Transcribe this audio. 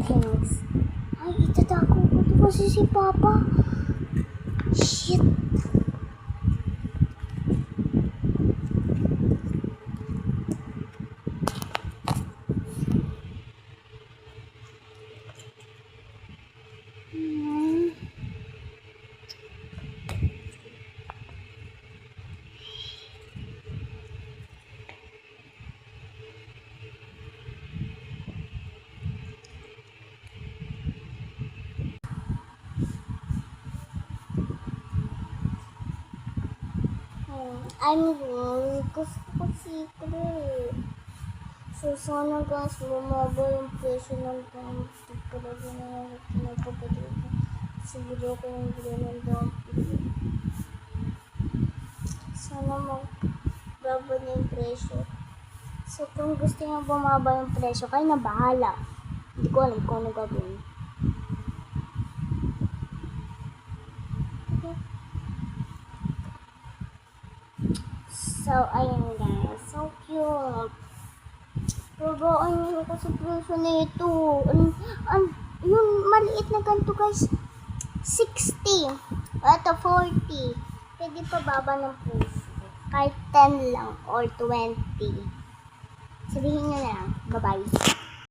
Things. Ay, itatako ko ito kasi si Papa. Shit. I'm going gusto ko secret. So, sana guys, bumaba yung presyo ng gamit. Talaga na pinagpapalit. Siguro ko yung bilhin ng gamit. Sana magbaba na yung presyo. So, kung gusto nyo bumaba yung presyo, kayo na bahala. Hindi ko alam kung ano gagawin. So, ayun guys. So cute. Babaaan ko sa presyo na ito. Yung maliit na ganito guys. 60. Ito 40. Pwede pa baba ng presyo. Kahit 10 lang or 20. Sabihin nyo na lang. Bye-bye.